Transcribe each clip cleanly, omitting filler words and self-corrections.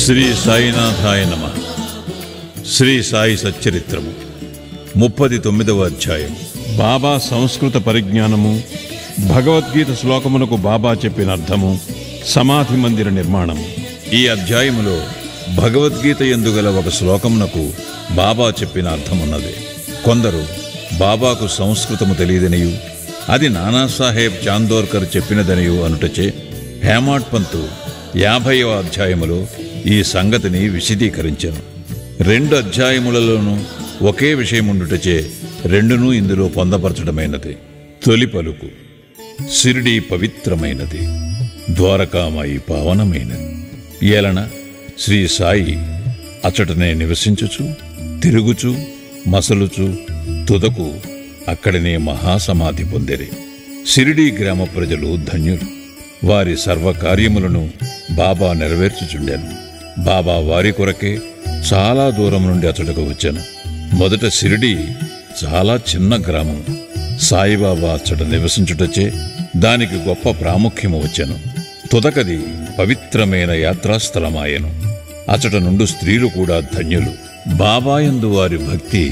శ్రీ సాయినాథాయ నమః. శ్రీ సాయి సచ్చరిత్రము 39వ అధ్యాయం. బాబా సంస్కృత పరిజ్ఞానము, భగవద్గీత శ్లోకమునకు బాబా చెప్పిన అర్థము, సమాధి మందిర నిర్మాణము. ఈ అధ్యాయములో భగవద్గీత యందు గల ఒక శ్లోకమునకు బాబా చెప్పిన అర్థమున్నది. కొందరు బాబాకు సంస్కృతము తెలియదనియు, అది నానాసాహెబ్ చాందోర్కర్ చెప్పినదనియు అనుటచే హేమాడ్ పంతు 50వ అధ్యాయములో ఈ సంగతిని విశదీకరించెను. 2 అధ్యాయములలోనూ ఒకే విషయముండుటచే రెండునూ ఇందులో పొందపరచడమైనది. తొలి పలుకు: షిరిడీ పవిత్రమైనది, ద్వారకామాయి పావనమైనది. ఏలన శ్రీ సాయి అచటనే నివసించుచు, తిరుగుచు, మసలుచు, తుదకు అక్కడనే మహాసమాధి పొందిరి. షిరిడీ గ్రామ ప్రజలు ధన్యులు. వారి సర్వకార్యములను బాబా నెరవేర్చుచుండెను. బాబా వారి కొరకే చాలా దూరం నుండి అతడుకు వచ్చాను. మొదట షిరిడీ చాలా చిన్న గ్రామం. సాయిబాబా అచ్చట నివసించుటచే దానికి గొప్ప ప్రాముఖ్యము వచ్చెను. తుదకది పవిత్రమైన యాత్రాస్థలమాయెను. అచట నుండి స్త్రీలు కూడా ధన్యులు. బాబాయందు వారి భక్తి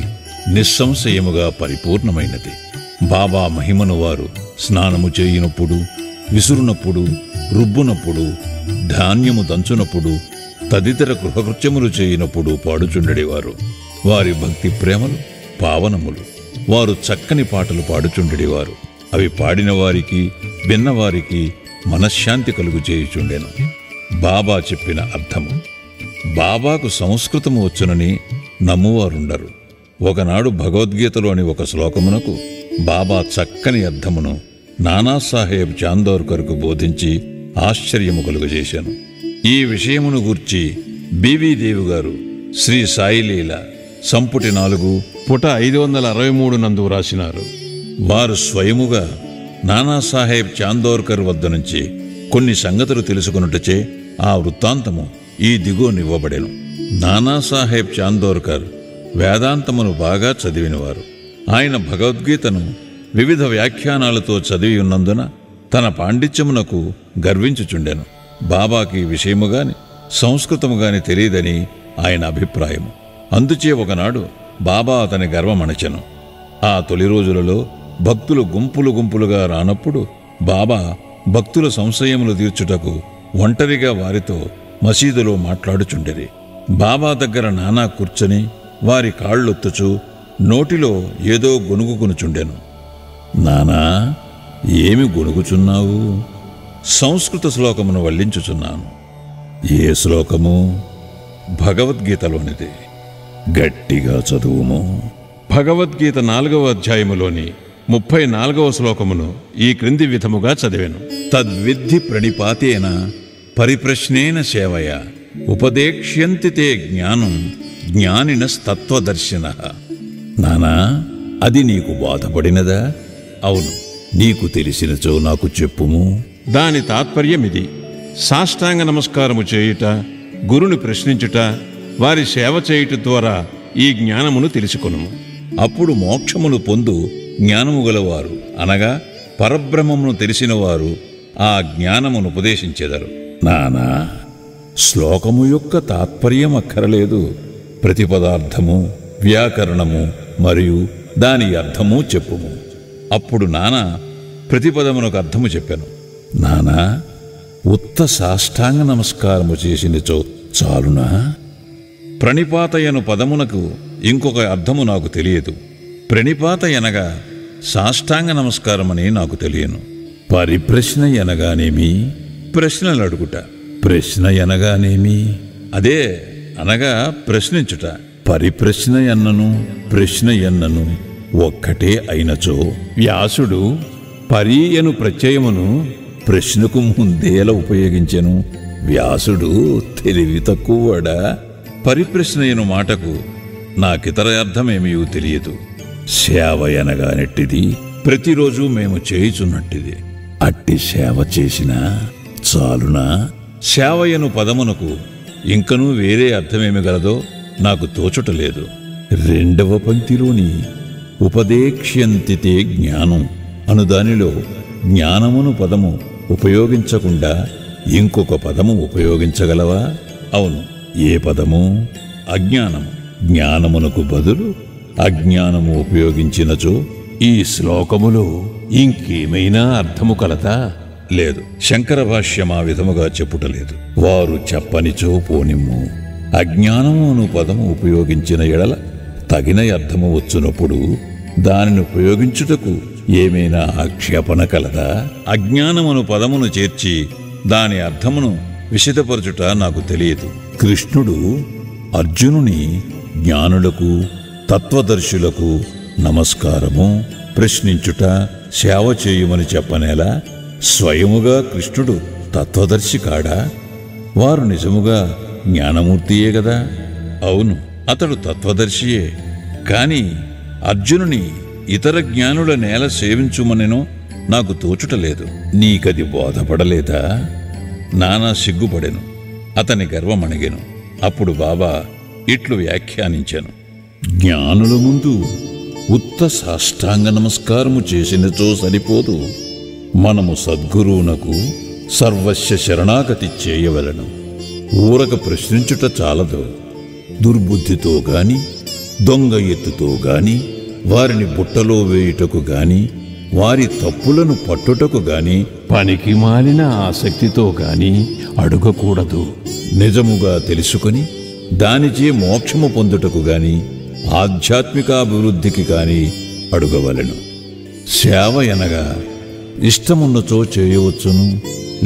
నిస్సంశయముగా పరిపూర్ణమైనది. బాబా మహిమను వారు స్నానము చేయునప్పుడు, విసురునప్పుడు, రుబ్బునప్పుడు, ధాన్యము దంచునప్పుడు, తదితర గృహకృత్యములు చేయినప్పుడు పాడుచుండెడివారు. వారి భక్తి ప్రేమలు పావనములు. వారు చక్కని పాటలు పాడుచుండెడివారు. అవి పాడిన వారికి, విన్నవారికి మనశ్శాంతి కలుగు చేయుచుండెను. బాబా చెప్పిన అర్థము: బాబాకు సంస్కృతము వచ్చునని నమ్మువారుండరు. ఒకనాడు భగవద్గీతలోని ఒక శ్లోకమునకు బాబా చక్కని అర్థమును నానాసాహెబ్ చాందోర్కర్కు బోధించి ఆశ్చర్యము కలుగజేశాను. ఈ విషయమును గూర్చి బివి దేవి గారు శ్రీ సాయిలీల సంపుటి 4 పుట 563 నందు రాసినారు. వారు స్వయముగా నానాసాహెబ్ చాందోర్కర్ వద్ద నుంచి కొన్ని సంగతులు తెలుసుకున్నటచే ఆ వృత్తాంతము ఈ దిగువనివ్వబడెను. నానాసాహెబ్ చాందోర్కర్ వేదాంతమును బాగా చదివినవారు. ఆయన భగవద్గీతను వివిధ వ్యాఖ్యానాలతో చదివి ఉన్నందున తన పాండిత్యమునకు గర్వించుచుండెను. బాబాకి విషయముగాని సంస్కృతముగాని తెలియదని ఆయన అభిప్రాయము. అందుచే ఒకనాడు బాబా అతని గర్వమణచెను. ఆ తొలి రోజులలో భక్తులు గుంపులు గుంపులుగా రానప్పుడు బాబా భక్తుల సంశయములు తీర్చుటకు ఒంటరిగా వారితో మసీదులో మాట్లాడుచుండెరి. బాబా దగ్గర నానా కూర్చొని వారి కాళ్ళొత్తుచు నోటిలో ఏదో గొనుగుకొనుచుండెను. నానా, ఏమి గొనుగుచున్నావు? సంస్కృత శ్లోకమును వల్లించుచున్నాను. ఏ శ్లోకము? భగవద్గీతలోనిది. గట్టిగా చదువుము. భగవద్గీత 4వ అధ్యాయములోని 34వ శ్లోకమును ఈ క్రింది విధముగా చదివాను. తద్విద్ధి ప్రణిపాతేన పరిప్రశ్నేన సేవయ ఉపదేక్ష్యంతి తే జ్ఞానం జ్ఞానినస్తత్వదర్శినః. నానా, అది నీకు బాధపడినదా? అవును. నీకు తెలిసినచో నాకు చెప్పుము. దాని తాత్పర్యమిది: సాష్టాంగ నమస్కారము చేయుట, గురుని ప్రశ్నించుట, వారి సేవ చేయుట ద్వారా ఈ జ్ఞానమును తెలుసుకొనుము. అప్పుడు మోక్షమును పొందు జ్ఞానము గలవారు, అనగా పరబ్రహ్మమును తెలిసినవారు ఆ జ్ఞానమును ఉపదేశించెదరు. నానా, శ్లోకము యొక్క తాత్పర్యం అక్కరలేదు. ప్రతిపదార్థము, వ్యాకరణము మరియు దాని అర్థము చెప్పుము. అప్పుడు నానా ప్రతిపదమునకు అర్థము చెప్పాను. నానా, ఉత్త సాష్టాంగ నమస్కారము చేసినచో చాలునా? ప్రణిపాతయను పదమునకు ఇంకొక అర్థము నాకు తెలియదు. ప్రణిపాత అనగా సాష్టాంగ నమస్కారమని నాకు తెలియను. పరిప్రశ్న అనగానేమి? ప్రశ్నలు అడుగుట. ప్రశ్న అనగానేమి? అదే, అనగా ప్రశ్నించుట. పరిప్రశ్న ఎన్నను ప్రశ్న ఎన్నను ఒక్కటే అయినచో వ్యాసుడు పరి అను ప్రత్యయమును ప్రశ్నకు ముందేలా ఉపయోగించెను? వ్యాసుడు తెలివి తక్కువడా? పరిప్రశ్నయను మాటకు నాకితర అర్థమేమీ తెలియదు. సేవ అనగానెట్టిది ప్రతిరోజు మేము చేయుచున్నట్టిది. అట్టి సేవ చేసినా చాలునా? సేవయను పదమునకు ఇంకనూ వేరే అర్థమేమి గలదో నాకు తోచుటలేదు. 2వ పంక్తిలోని ఉపదేక్ష్యంతి తే జ్ఞానం అనుదానిలో జ్ఞానమును పదము ఉపయోగించకుండా ఇంకొక పదము ఉపయోగించగలవా? అవును, ఏ పదము? అజ్ఞానము. జ్ఞానమునకు బదులు అజ్ఞానము ఉపయోగించినచో ఈ శ్లోకములో ఇంకేమైనా అర్థము కలదా? లేదు. శంకర భాష్యం ఆ విధముగా చెప్పుటలేదు. వారు చెప్పనిచో పోనిమ్ము. అజ్ఞానమును పదము ఉపయోగించిన ఎడల తగిన అర్థము వచ్చునప్పుడు దానిని ఉపయోగించుటకు ఏమైనా ఆక్షేపణ కలదా? అజ్ఞానమును పదమును చేర్చి దాని అర్థమును విశదపరచుట నాకు తెలియదు. కృష్ణుడు అర్జునుని జ్ఞానులకు తత్వదర్శులకు నమస్కారము, ప్రశ్నించుట, సేవ చేయుమని చెప్పనేలా? స్వయముగా కృష్ణుడు తత్వదర్శి కాడా? వారు నిజముగా జ్ఞానమూర్తియే గదా? అవును, అతడు తత్వదర్శియే. కాని అర్జునుని ఇతర జ్ఞానుల నేల సేవించుమనెనో నాకు తోచుటలేదు. నీకది బోధపడలేదా? నానా సిగ్గుపడెను. అతని గర్వమణిగెను. అప్పుడు బాబా ఇట్లు వ్యాఖ్యానించెను. జ్ఞానుల ముందు ఉత్త సాష్టాంగ నమస్కారము చేసినచో సరిపోదు. మనము సద్గురువునకు సర్వస్య శరణాగతి చేయవలను. ఊరక ప్రశ్నించుట చాలదు. దుర్బుద్ధితో గాని, దొంగ ఎత్తుతో గాని, వారిని బుట్టలో వేయుటకు గాని, వారి తప్పులను పట్టుటకు గాని, పనికి మాలిన ఆసక్తితో గాని అడగకూడదు. నిజముగా తెలుసుకొని దానిచే మోక్షము పొందుటకు గాని, ఆధ్యాత్మికాభివృద్ధికి కాని అడుగవలెను. సేవ ఎనగా ఇష్టమున్నచో చేయవచ్చును,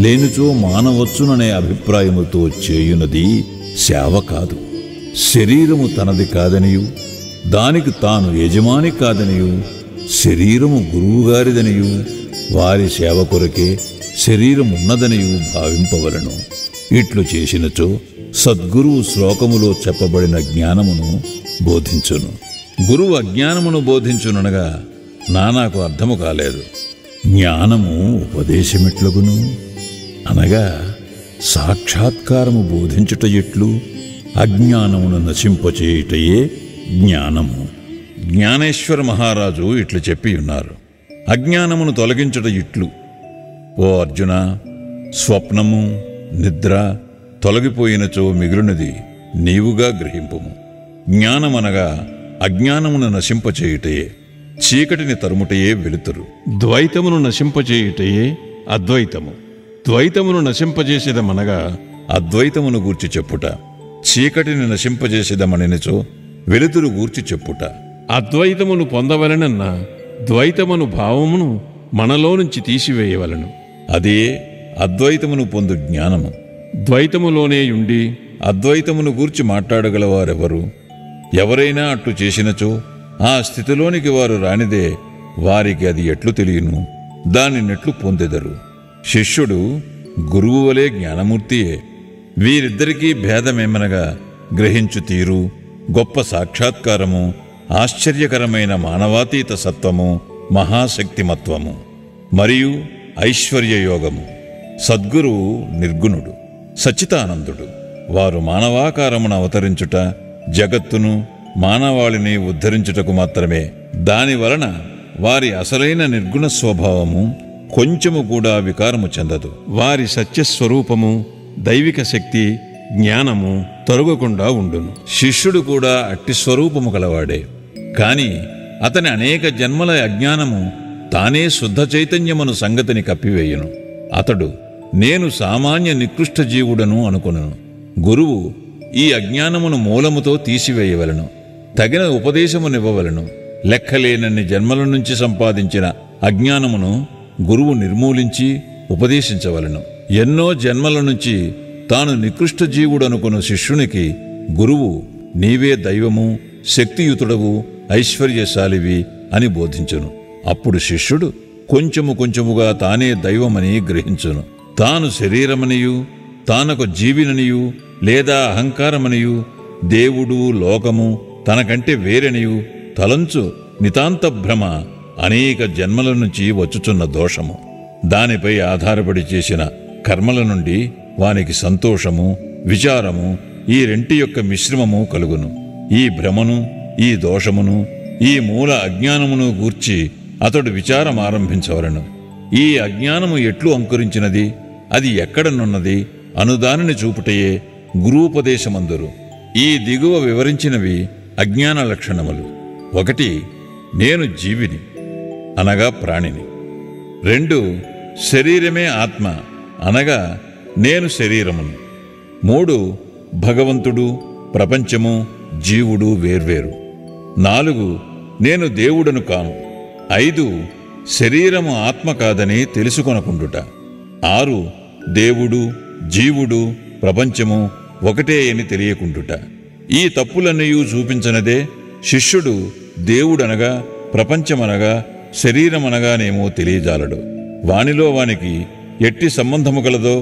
లేనిచో మానవచ్చుననే అభిప్రాయముతో చేయునది సేవ కాదు. శరీరము తనది కాదనియు, దానికి తాను యజమాని కాదనియు, శరీరము గురువుగారిదనియు, వారి సేవ కొరకే శరీరమున్నదనియు భావింపవలను. ఇట్లు చేసినచో సద్గురువు శ్లోకములో చెప్పబడిన జ్ఞానమును బోధించును. గురువు అజ్ఞానమును బోధించుననగా నాకు అర్థము కాలేదు. జ్ఞానము ఉపదేశమిట్లగును అనగా సాక్షాత్కారము బోధించుట ఎట్లు? అజ్ఞానమును నశింపచేయుటయే జ్ఞానము. జ్ఞానేశ్వర మహారాజు ఇట్లు చెప్పి ఉన్నారు. అజ్ఞానమును తొలగించుట ఇట్లు: ఓ అర్జున, స్వప్నము, నిద్ర తొలగిపోయినచో మిగులునది నీవుగా గ్రహింపుము. జ్ఞానమనగా అజ్ఞానమును నశింపచేయుటయే, చీకటిని తరుముటయే వెలుతురు. ద్వైతమును నశింపచేయుటయే అద్వైతము. ద్వైతమును నశింపజేసేదమనగా అద్వైతమును గూర్చి చెప్పుట. చీకటిని నశింపజేసేదమనిచో వెలుతురు గూర్చి చెప్పుట. అద్వైతమును పొందవలనన్న ద్వైతమును భావమును మనలో నుంచి తీసివేయవలను. అదే అద్వైతమును పొందు జ్ఞానము. ద్వైతములోనే ఉండి అద్వైతమును గూర్చి మాట్లాడగలవారెవరు? ఎవరైనా అట్లు చేసినచో ఆ స్థితిలోనికి వారు రానిదే వారికి అది ఎట్లు తెలియను? దానినెట్లు పొందెదరు? శిష్యుడు గురువు వలె జ్ఞానమూర్తియే. వీరిద్దరికీ భేదమేమనగా గ్రహించు తీరు, గొప్ప సాక్షాత్కారము, ఆశ్చర్యకరమైన మానవాతీత సత్వము, మహాశక్తిమత్వము మరియు ఐశ్వర్యయోగము. సద్గురువు నిర్గుణుడు, సచ్చితానందుడు. వారు మానవాకారమును అవతరించుట, జగత్తును మానవాళిని ఉద్ధరించుటకు మాత్రమే. దానివలన వారి అసలైన నిర్గుణ స్వభావము కొంచెము కూడా వికారము చెందదు. వారి సత్యస్వరూపము, దైవిక శక్తి, జ్ఞానము తొలగకుండా ఉండును. శిష్యుడు కూడా అట్టి స్వరూపము కలవాడే. కాని అతని అనేక జన్మల అజ్ఞానము తానే శుద్ధ చైతన్యమును సంగతిని కప్పివేయును. అతడు నేను సామాన్య నికృష్ట జీవుడను అనుకొనును. గురువు ఈ అజ్ఞానమును మూలముతో తీసివేయవలను. తగిన ఉపదేశమునివ్వవలను. లెక్కలేనన్ని జన్మల నుంచి సంపాదించిన అజ్ఞానమును గురువు నిర్మూలించి ఉపదేశించవలను. ఎన్నో జన్మల నుంచి తాను నికృష్ట జీవుడనుకున్న శిష్యునికి గురువు నీవే దైవము, శక్తియుతుడవు, ఐశ్వర్యశాలివి అని బోధించును. అప్పుడు శిష్యుడు కొంచెము కొంచెముగా తానే దైవమని గ్రహించును. తాను శరీరమనియు, తానొక జీవిననియు లేదా అహంకారమనియు, దేవుడు, లోకము తనకంటే వేరనియు తలంచు నితాంత భ్రమ అనేక జన్మల నుంచి వచ్చుచున్న దోషము. దానిపై ఆధారపడి చేసిన కర్మల నుండి వానికి సంతోషము, విచారము ఈ రెంటి యొక్క మిశ్రమము కలుగును. ఈ భ్రమను, ఈ దోషమును, ఈ మూల అజ్ఞానమును గూర్చి అతడు విచారం ఆరంభించవలను. ఈ అజ్ఞానము ఎట్లు అంకురించినది, అది ఎక్కడనున్నది అనుదానిని చూపుటయే గురూపదేశమందురు. ఈ దిగువ వివరించినవి అజ్ఞాన లక్షణములు. 1 నేను జీవిని అనగా ప్రాణిని. 2 శరీరమే ఆత్మ అనగా నేను శరీరమును. 3 భగవంతుడు, ప్రపంచము, జీవుడు వేర్వేరు. 4 నేను దేవుడను కాను. 5 శరీరము ఆత్మ కాదని తెలుసుకొనకుండుట. 6 దేవుడు, జీవుడు, ప్రపంచము ఒకటే అని తెలియకుండుట. ఈ తప్పులన్నీ చూపించనదే శిష్యుడు దేవుడనగా, ప్రపంచమనగా, శరీరమనగానేమో తెలియజాలడు. వానిలో వానికి ఎట్టి సంబంధము కలదో,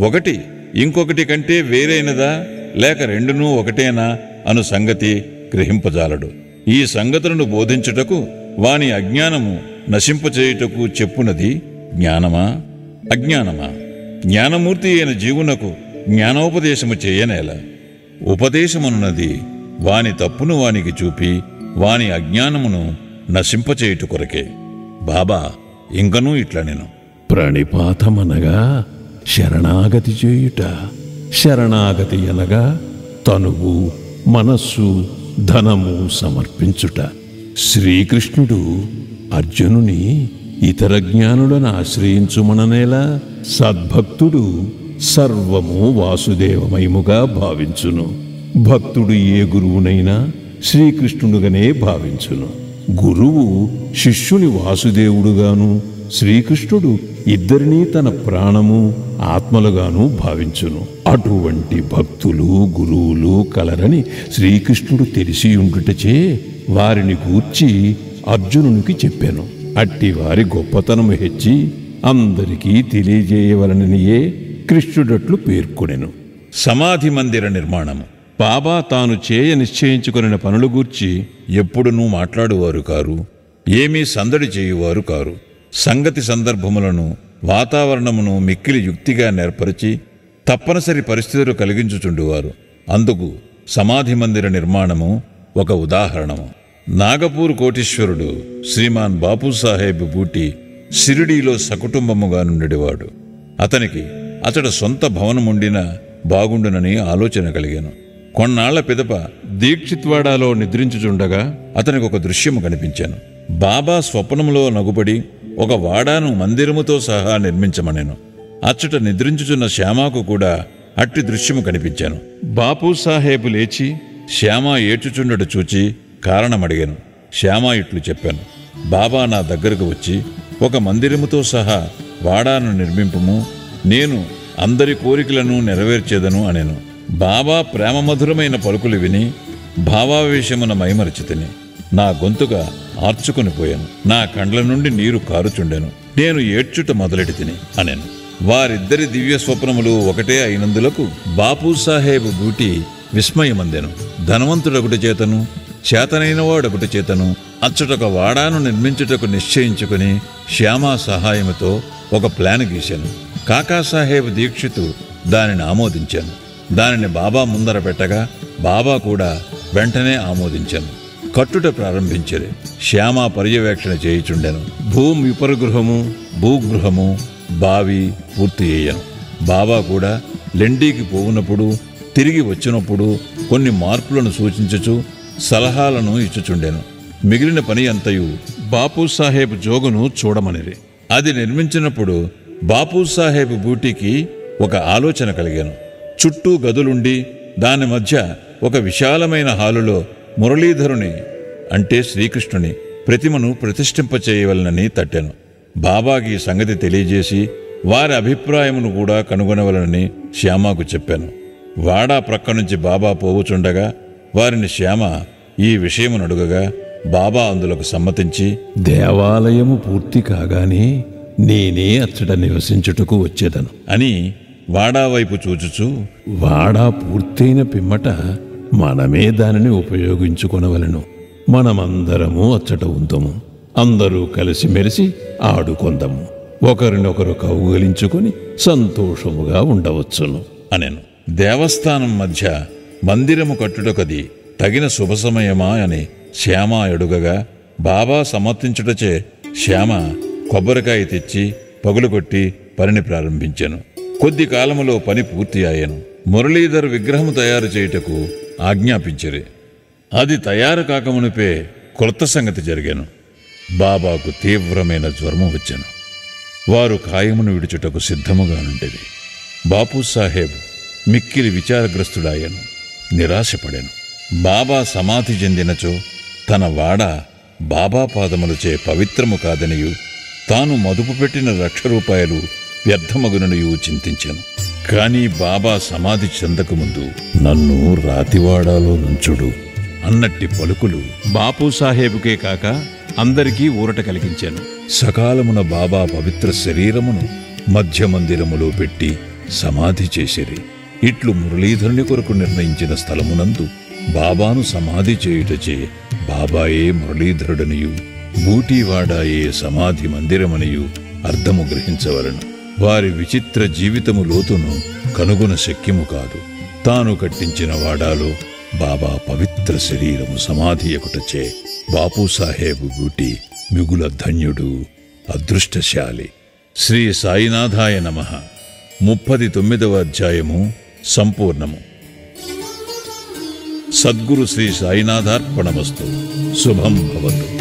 ఒకటి ఇంకొకటి కంటే వేరైనదా లేక రెండునూ ఒకటేనా అను సంగతి గ్రహింపజాలడు. ఈ సంగతులను బోధించుటకు వాని అజ్ఞానము నశింపచేయుటకు చెప్పునది జ్ఞానమా అజ్ఞానమా? జ్ఞానమూర్తి అయిన జీవునకు జ్ఞానోపదేశము చేయనేలా? ఉపదేశమనున్నది వాని తప్పును వానికి చూపి వాని అజ్ఞానమును నశింపచేయుట కొరకే. బాబా ఇంకనూ ఇట్లా నేను ప్రణిపాతమనగా శరణాగతి చేయుట. శరణాగతి అనగా తనువు, మనస్సు, ధనము సమర్పించుట. శ్రీకృష్ణుడు అర్జునుని ఇతర జ్ఞానులను ఆశ్రయించుమననేలా సద్భక్తుడు సర్వము వాసుదేవమయముగా భావించును. భక్తుడు ఏ గురువునైనా శ్రీకృష్ణుడుగానే భావించును. గురువు శిష్యుని వాసుదేవుడుగాను, శ్రీకృష్ణుడు ఇద్దరినీ తన ప్రాణము, ఆత్మలుగాను భావించును. అటువంటి భక్తులు, గురువులు కలరని శ్రీకృష్ణుడు తెలిసియుండుటచే వారిని గూర్చి అర్జునునికి చెప్పాను. అట్టి వారి గొప్పతనము హెచ్చి అందరికీ తెలియజేయవలననియే కృష్ణుడట్లు పేర్కొనెను. సమాధి మందిర నిర్మాణము. బాబా తాను చేయ నిశ్చయించుకొనిన పనులు గూర్చి ఎప్పుడునూ మాట్లాడువారు కారు, ఏమీ సందడి చేయువారు కారు. సంగతి సందర్భములను, వాతావరణమును మిక్కిలి యుక్తిగా నేర్పరిచి తప్పనిసరి పరిస్థితులు కలిగించుచుండువారు. అందుకు సమాధి మందిర నిర్మాణము ఒక ఉదాహరణము. నాగపూర్ కోటీశ్వరుడు శ్రీమాన్ బాపూసాహెబ్ బూటి షిరిడీలో సకుటుంబముగా నుండెడివాడు. అతనికి అతడు సొంత భవనముండినా బాగుండునని ఆలోచన కలిగాను. కొన్నాళ్ల పిదప దీక్షిత్వాడాలో నిద్రించుచుండగా అతనికి ఒక దృశ్యము కనిపించాను. బాబా స్వప్నములో నగుబడి ఒక వాడాను మందిరముతో సహా నిర్మించమనెను. అచ్చట నిద్రించుచున్న శ్యామాకు కూడా అట్టి దృశ్యము కనిపించాను. బాపూసాహెబ్ లేచి శ్యామ ఏడ్చుచుండడు చూచి కారణమడిగాను. శ్యామ ఇట్లు చెప్పాను, బాబా నా దగ్గరకు వచ్చి ఒక మందిరముతో సహా వాడాను నిర్మింపుము, నేను అందరి కోరికలను నెరవేర్చేదను అనెను. బాబా ప్రేమమధురమైన పలుకులు విని భావావేశమున మైమరచితిని. నా గొంతుగా ఆర్చుకొని పోయాను. నా కండ్ల నుండి నీరు కారుచుండెను. నేను ఏడ్చుట మొదలెడి తిని అనెను. వారిద్దరి దివ్య స్వప్నములు ఒకటే అయినందులకు బాపూసాహెబ్ బూటి విస్మయమందెను. ధనవంతుడొకటి చేతను, చేతనైనవాడొకటి చేతను అచ్చటొక వాడాను నిర్మించుటకు నిశ్చయించుకుని శ్యామా సహాయముతో ఒక ప్లాన్ గీశాను. కాకాసాహెబ్ దీక్షితు దానిని ఆమోదించాను. దానిని బాబా ముందర పెట్టగా బాబా కూడా వెంటనే ఆమోదించాను. కట్టుట ప్రారంభించరు. శ్యామ పర్యవేక్షణ చేయుచుండెను. భూమి విపరగృహము, భూగృహము, బావి పూర్తి అయ్యాను. బాబా కూడా లెండీకి పోవునప్పుడు, తిరిగి వచ్చినప్పుడు కొన్ని మార్పులను సూచించుచు సలహాలను ఇచ్చుచుండెను. మిగిలిన పని అంతయు బాపూసాహెబ్ జోగును చూడమనిరి. అది నిర్మించినప్పుడు బాపూసాహెబ్ బూటికి ఒక ఆలోచన కలిగాను. చుట్టూ గదులుండి దాని మధ్య ఒక విశాలమైన హాలులో మురళీధరుని అంటే శ్రీకృష్ణుని ప్రతిమను ప్రతిష్ఠింపచేయవలనని తట్టాను. బాబాకి ఈ సంగతి తెలియజేసి వారి అభిప్రాయమును కూడా కనుగొనవలనని శ్యామకు చెప్పాను. వాడా ప్రక్క నుంచి బాబా పోవుచుండగా వారిని శ్యామ ఈ విషయమును అడుగగా బాబా అందులకు సమ్మతించి, దేవాలయము పూర్తి కాగానే నేనే అచ్చట నివసించుటకు వచ్చేదను అని వాడా వైపు చూచుచూ, వాడా పూర్తయిన పిమ్మట మనమే దానిని ఉపయోగించుకొనవలను. మనమందరము అచ్చట ఉందము. అందరూ కలిసిమెలిసి ఆడుకొందము. ఒకరినొకరు కౌగలించుకొని సంతోషముగా ఉండవచ్చును అనెను. దేవస్థానం మధ్య మందిరము కట్టుటకది తగిన శుభ సమయమా అని శ్యామ అడుగగా బాబా సమర్థించుటచే శ్యామ కొబ్బరికాయ తెచ్చి పగులుకొట్టి పనిని ప్రారంభించాను. కొద్ది కాలములో పని పూర్తి అయ్యాను. మురళీధర్ విగ్రహము తయారు చేయుటకు ఆజ్ఞాపించిరి. అది తయారు కాకమునిపే కొత్త సంగతి జరిగాను. బాబాకు తీవ్రమైన జ్వరము వచ్చెను. వారు కాయమును విడుచుటకు సిద్ధముగా నుండిరి. బాపూసాహెబ్ మిక్కిలి విచారగ్రస్తుడాయను, నిరాశపడెను. బాబా సమాధి చెందినచో తన వాడ బాబా పాదములచే పవిత్రము కాదనియు, తాను మదుపు పెట్టిన ₹1,00,000 వ్యర్థమగుననియు చింతించెను. కాని బాబా సమాధి చెందకముందు నన్ను రాతివాడాలో నుంచుడు అన్నట్టి పలుకులు బాపూసాహెబుకే కాక అందరికీ ఊరట కలిగించాను. సకాలమున బాబా పవిత్ర శరీరమును మధ్య మందిరములో పెట్టి సమాధి చేసిరి. ఇట్లు మురళీధరుని కొరకు నిర్ణయించిన స్థలమునందు బాబాను సమాధి చేయుటచే బాబాయే మురళీధరుడనియు, బూటీవాడాయే సమాధి మందిరమనియు అర్థము గ్రహించవలను. వారి విచిత్ర జీవితము లోతును కనుగొన శక్యము కాదు. తాను కట్టించిన వాడాలో బాబా పవిత్ర శరీరము సమాధి ఎక్కుటచే బాపూసాహెబ్ బూటీ మిగుల ధన్యుడు, అదృష్టశాలి. శ్రీ సాయినాథాయ నమః. 39వ అధ్యాయము సంపూర్ణము. సద్గురు శ్రీ సాయినాథార్పణమస్తు. శుభం భవతు.